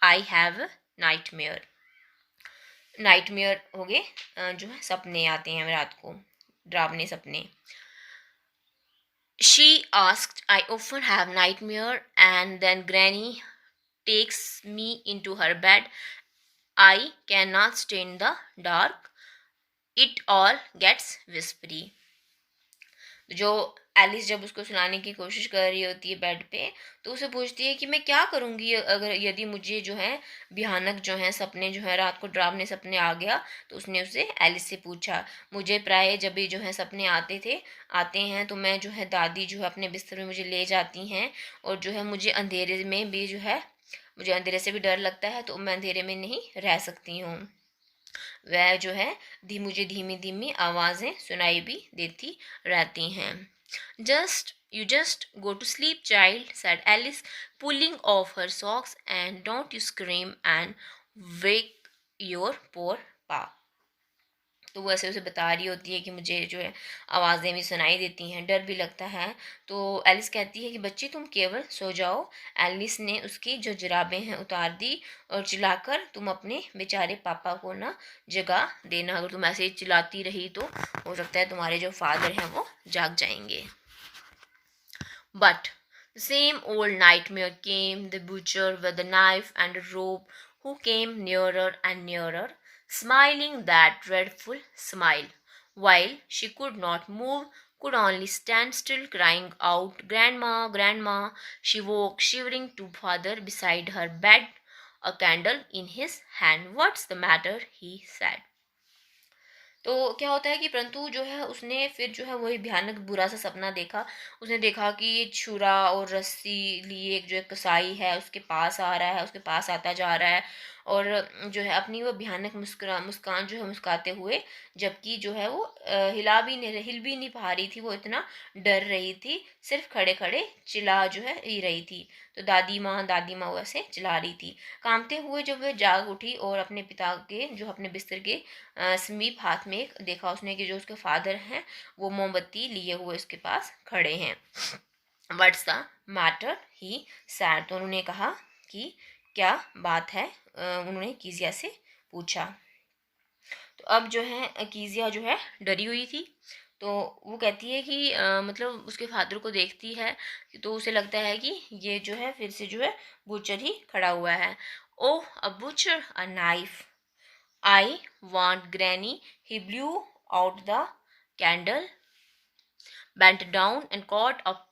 I have nightmare. Nightmare हो गए जो है सपने आते हैं रात को, डरावने सपने। She asked, I often have nightmare and then Granny takes me into her bed. I cannot stay in the dark. It all gets whispery. जो एलिस जब उसको सुनाने की कोशिश कर रही होती है बेड पे, तो उसे पूछती है कि मैं क्या करूँगी अगर यदि मुझे जो है भयानक जो है सपने जो है रात को डरावने सपने आ गया। तो उसने उससे एलिस से पूछा, मुझे प्राय जब भी जो है सपने आते हैं तो मैं जो है दादी जो है अपने बिस्तर में मुझे ले जाती हैं, और जो है मुझे अंधेरे में भी जो है मुझे अंधेरे से भी डर लगता है, तो मैं अंधेरे में नहीं रह सकती हूँ। वह जो है मुझे धीमी धीमी आवाज़ें सुनाई भी देती रहती हैं। Just go to sleep child, said Alice, pulling off her socks, and don't you scream and wake your poor pa. तो वो ऐसे उसे बता रही होती है कि मुझे जो है आवाज़ें भी सुनाई देती हैं, डर भी लगता है। तो एलिस कहती है कि बच्ची तुम केवल सो जाओ। एलिस ने उसकी जो जुराबें हैं उतार दी और चिल्लाकर, तुम अपने बेचारे पापा को ना जगा देना, अगर तुम ऐसे चिल्लाती रही तो हो सकता है तुम्हारे जो फादर हैं वो जाग जाएंगे। But the same old nightmare came, the butcher with a knife and a rope, who came nearer and nearer, smiling that dreadful smile, while she could not move, could only stand still, crying out, Grandma, Grandma. She woke shivering to father beside her bed, a candle in his hand. What's the matter? He said. तो क्या होता है कि परंतु जो है उसने फिर जो है वही भयानक बुरा सा सपना देखा। उसने देखा कि ये छुरा और रस्सी लिए एक जो है कसाई है उसके पास आ रहा है, उसके पास आता जा रहा है, और जो है अपनी वो भयानक मुस्कान जो है मुस्काते हुए, जबकि जो है वो हिल भी नहीं पा रही थी, वो इतना डर रही थी, सिर्फ खड़े खड़े चिल्ला जो है ही रही थी। तो दादी माँ वैसे चिल्ला रही थी। कांपते हुए जब वह जाग उठी और अपने पिता के जो अपने बिस्तर के समीप हाथ में एक देखा उसने कि जो उसके फादर हैं वो मोमबत्ती लिए हुए उसके पास खड़े हैं। What's the matter he sad, तो उन्होंने कहा कि क्या बात है, उन्होंने कीजिया से पूछा। तो अब जो है कीजिया जो है डरी हुई थी, तो वो कहती है कि मतलब उसके फादर को देखती है तो उसे लगता है कि ये जो है फिर से जो है बूचर ही खड़ा हुआ है। Oh a butcher, a knife, I want Granny. He blew out the candle, bent down, and caught up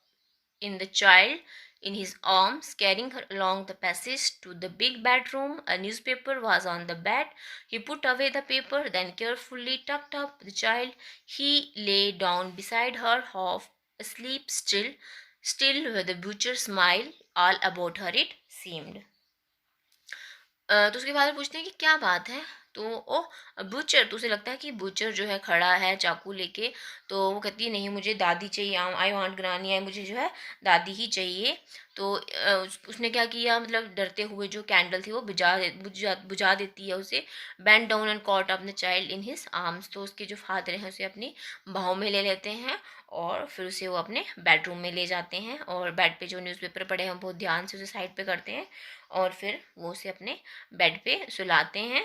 in the child in his arms, carrying her along the passage to the big bedroom. A newspaper was on the bed. He put away the paper, then carefully tucked up the child. He lay down beside her, half asleep, still with a butcher's smile all about her, it seemed. तो उसके बाद पूछते हैं कि क्या बात है, तो ओह बूचर, तो उसे लगता है कि बूचर जो है खड़ा है चाकू लेके। तो वो कहती है नहीं मुझे दादी चाहिए, आई वांट ग्रानी, आई मुझे जो है दादी ही चाहिए। तो उसने क्या किया, मतलब डरते हुए जो कैंडल थी वो बुझा देती है उसे। Bend down and caught up the child in his arms, तो उसके जो फादर हैं उसे अपनी बाहों में ले लेते हैं और फिर उसे वो अपने बेडरूम में ले जाते हैं, और बेड पे जो न्यूज़पेपर पड़े हैं बहुत ध्यान से उसे साइड पे करते हैं, और फिर वो उसे अपने बेड पे सुलाते हैं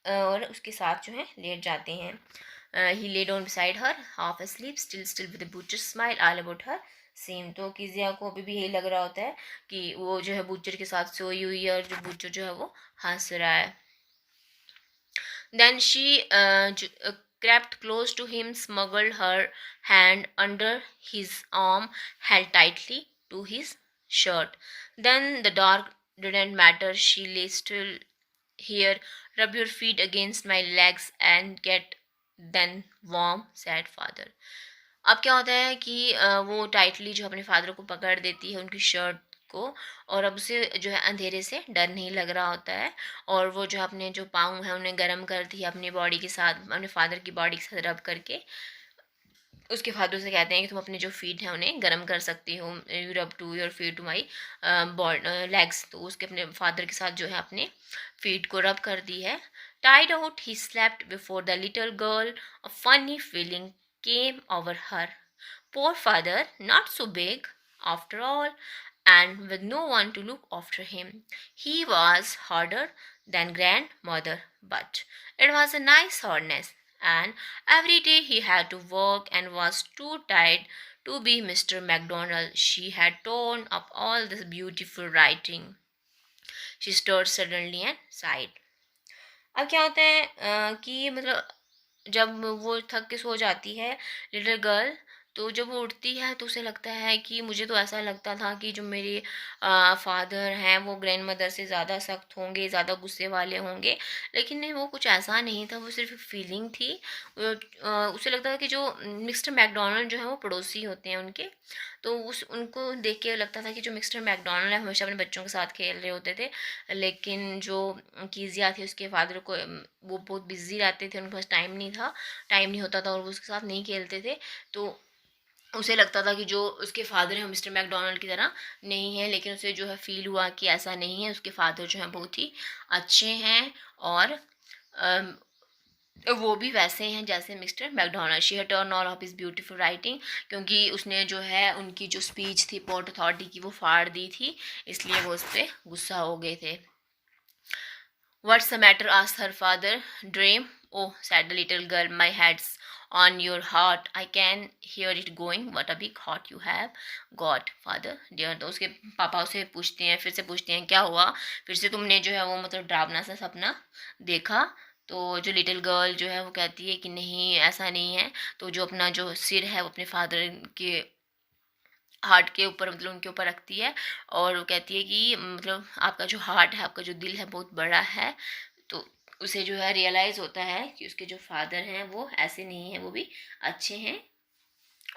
और उसके साथ जो है लेट जाते हैं। He laid on beside her half asleep, still with butcher smile all about her same. तो किजिया को अभी भी यही लग रहा होता है कि वो जो है बूचर के साथ सोई हुई है और जो बूचर जो है वो हंस रहा है। Then she crept close to him, smuggled her hand under his arm, held tightly to his shirt. Then the dark didn't matter. She lay still. Here, rub your feet against my legs and get then warm, said father. अब क्या होता है कि वो tightly जो अपने father को पकड़ देती है उनकी शर्ट को, और अब उसे जो है अंधेरे से डर नहीं लग रहा होता है, और वो जो अपने जो पाँव हैं उन्हें गर्म करती है अपनी बॉडी के साथ, अपने फादर की बॉडी के साथ रब करके। उसके फादर से कहते हैं कि तुम अपने जो फीट हैं उन्हें गर्म कर सकती हो, you rub to your feet to my legs. तो उसके अपने फादर के साथ जो है अपने फीट को रब कर दी है। टाइड out he slept before the little girl, a funny feeling came over her. Poor father, not so big after all. and with no one to look after him. He was harder than grandmother, but it was a nice hardness, and every day he had to work and was too tired to be Mr. McDonald. She had torn up all this beautiful writing. She stirred suddenly and sighed. अब क्या होता है कि मतलब जब वो थक के सो जाती है लिटिल गर्ल, तो जब वो उठती है तो उसे लगता है कि मुझे तो ऐसा लगता था कि जो मेरे फादर हैं वो ग्रैंड मदर से ज़्यादा सख्त होंगे, ज़्यादा गुस्से वाले होंगे, लेकिन नहीं, वो कुछ ऐसा नहीं था, वो सिर्फ एक फीलिंग थी। उसे लगता था कि जो मिस्टर मैकडोनल्ड जो है वो पड़ोसी होते हैं उनके, तो उस उनको देख के लगता था कि जो मिस्टर मैकडोनल्ड है हमेशा अपने बच्चों के साथ खेल रहे होते थे, लेकिन जो कीजिया थी उसके फादर को वो बहुत बिजी रहते थे, उनके पास टाइम नहीं होता था और वो उसके साथ नहीं खेलते थे। तो उसे लगता था कि जो उसके फादर हैं मिस्टर मैकडोनल्ड की तरह नहीं है, लेकिन उसे जो है फील हुआ कि ऐसा नहीं है, उसके फादर जो हैं बहुत ही अच्छे हैं और अम, वो भी वैसे हैं जैसे mister McDonald. She had turn all of his beautiful writing, क्योंकि उसने जो है उनकी जो स्पीच थी पोर्ट अथॉरिटी की वो फाड़ दी थी, इसलिए वो उस पर गुस्सा हो गए थे। What's the matter? asked her father. Dream? Oh, said the little girl, my head's on your heart. I can hear it going. What a big heart you have got, father dear. तो उसके पापा उसे पूछते हैं, फिर से पूछते हैं क्या हुआ, फिर से तुमने जो है वो मतलब डरावना सा सपना देखा। तो जो लिटिल गर्ल जो है वो कहती है कि नहीं, ऐसा नहीं है। तो जो अपना जो सिर है वो अपने फादर के हार्ट के ऊपर, मतलब उनके ऊपर रखती है, और वो कहती है कि मतलब आपका जो हार्ट है, आपका जो दिल है बहुत बड़ा है। तो उसे जो है रियलाइज़ होता है कि उसके जो फादर हैं वो ऐसे नहीं हैं, वो भी अच्छे हैं।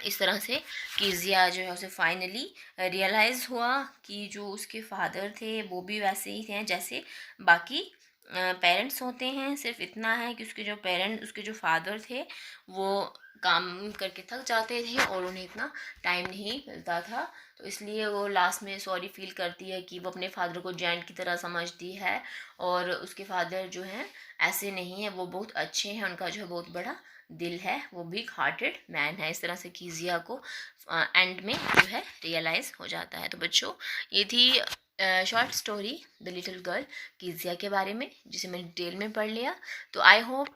इस तरह से कीजिया जो है उसे फाइनली रियलाइज़ हुआ कि जो उसके फादर थे वो भी वैसे ही थे जैसे बाकी पेरेंट्स होते हैं। सिर्फ इतना है कि उसके जो फादर थे वो काम करके थक जाते थे और उन्हें इतना टाइम नहीं मिलता था, तो इसलिए वो लास्ट में सॉरी फील करती है कि वो अपने फादर को जेंट की तरह समझती है, और उसके फादर जो हैं ऐसे नहीं है, वो बहुत अच्छे हैं, उनका जो है बहुत बड़ा दिल है, वो बिग हार्टेड मैन है। इस तरह से कीजिया को एंड में जो है रियलाइज़ हो जाता है। तो बच्चों, ये थी short story the little girl Kezia के बारे में, जिसे मैंने डिटेल में पढ़ लिया। तो आई होप